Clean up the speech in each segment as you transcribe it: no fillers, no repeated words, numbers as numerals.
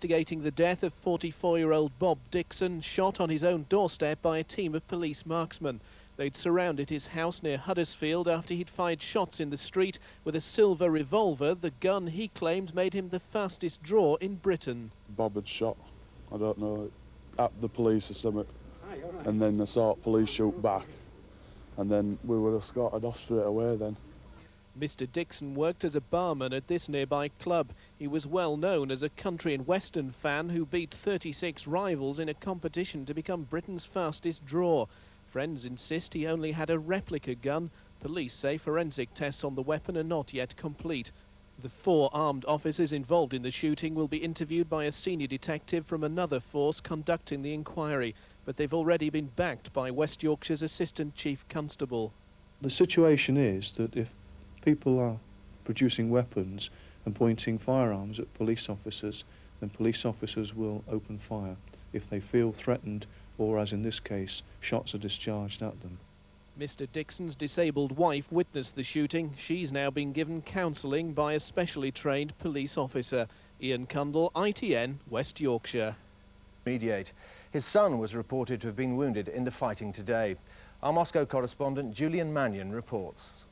investigating the death of 44-year-old Bob Dickson, shot on his own doorstep by a team of police marksmen. They'd surrounded his house near Huddersfield after he'd fired shots in the street with a silver revolver, the gun he claimed made him the fastest draw in Britain. Bob had shot, I don't know, at the police or something, and then the sort of police shoot back, and then we were escorted off straight away then. Mr. Dickson worked as a barman at this nearby club. He was well known as a country and western fan who beat 36 rivals in a competition to become Britain's fastest draw. Friends insist he only had a replica gun. Police say forensic tests on the weapon are not yet complete. The 4 armed officers involved in the shooting will be interviewed by a senior detective from another force conducting the inquiry, but they've already been backed by West Yorkshire's Assistant Chief Constable. The situation is that if people are producing weapons and pointing firearms at police officers, then police officers will open fire if they feel threatened or, as in this case, shots are discharged at them. Mr. Dickson's disabled wife witnessed the shooting. She's now been given counselling by a specially trained police officer. Ian Cundall, ITN, West Yorkshire. Mediate. His son was reported to have been wounded in the fighting today. Our Moscow correspondent Julian Mannion reports.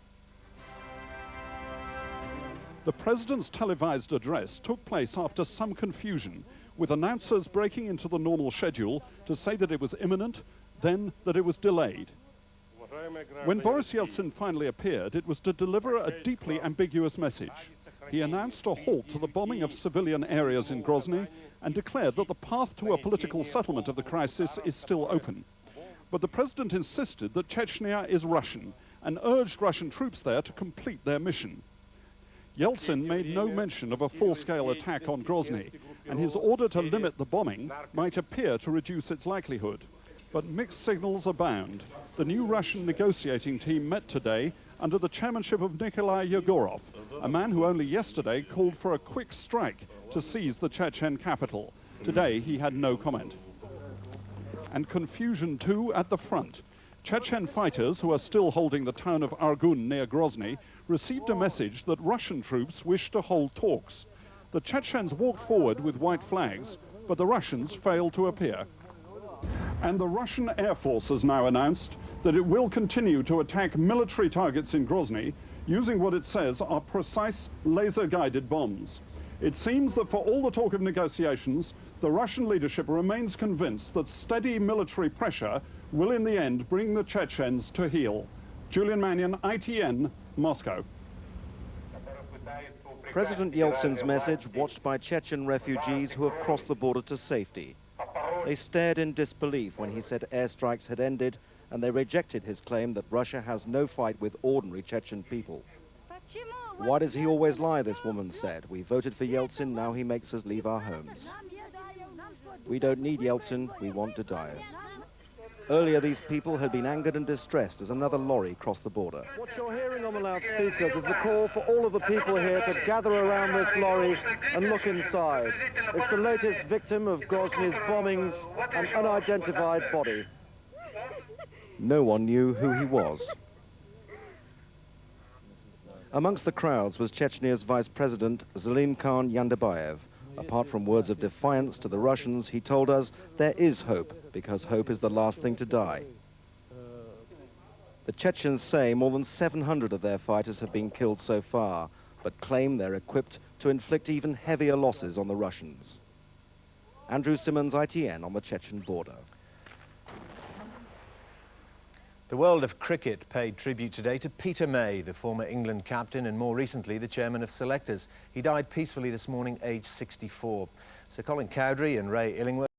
The president's televised address took place after some confusion, with announcers breaking into the normal schedule to say that it was imminent, then that it was delayed. When Boris Yeltsin finally appeared, it was to deliver a deeply ambiguous message. He announced a halt to the bombing of civilian areas in Grozny and declared that the path to a political settlement of the crisis is still open. But the president insisted that Chechnya is Russian and urged Russian troops there to complete their mission. Yeltsin made no mention of a full-scale attack on Grozny, and his order to limit the bombing might appear to reduce its likelihood. But mixed signals abound. The new Russian negotiating team met today under the chairmanship of Nikolai Yegorov, a man who only yesterday called for a quick strike to seize the Chechen capital. Today he had no comment. And confusion too at the front. Chechen fighters, who are still holding the town of Argun near Grozny, received a message that Russian troops wish to hold talks. The Chechens walked forward with white flags, but the Russians failed to appear. And the Russian Air Force has now announced that it will continue to attack military targets in Grozny using what it says are precise laser-guided bombs. It seems that for all the talk of negotiations, the Russian leadership remains convinced that steady military pressure will in the end bring the Chechens to heel. Julian Mannion, ITN, Moscow. President Yeltsin's message watched by Chechen refugees who have crossed the border to safety. They stared in disbelief when he said airstrikes had ended, and they rejected his claim that Russia has no fight with ordinary Chechen people. Why does he always lie, this woman said. We voted for Yeltsin, now he makes us leave our homes. We don't need Yeltsin, we want Dudayev. Earlier, these people had been angered and distressed as another lorry crossed the border. What you're hearing on the loudspeakers is a call for all of the people here to gather around this lorry and look inside. It's the latest victim of Grozny's bombings, an unidentified body. No one knew who he was. Amongst the crowds was Chechnya's Vice President Zalim Khan Yandabayev. Apart from words of defiance to the Russians, he told us there is hope, because hope is the last thing to die. The Chechens say more than 700 of their fighters have been killed so far, but claim they're equipped to inflict even heavier losses on the Russians. Andrew Simmons, ITN, on the Chechen border. The world of cricket paid tribute today to Peter May, the former England captain and more recently the chairman of selectors. He died peacefully this morning, aged 64. Sir Colin Cowdrey and Ray Illingworth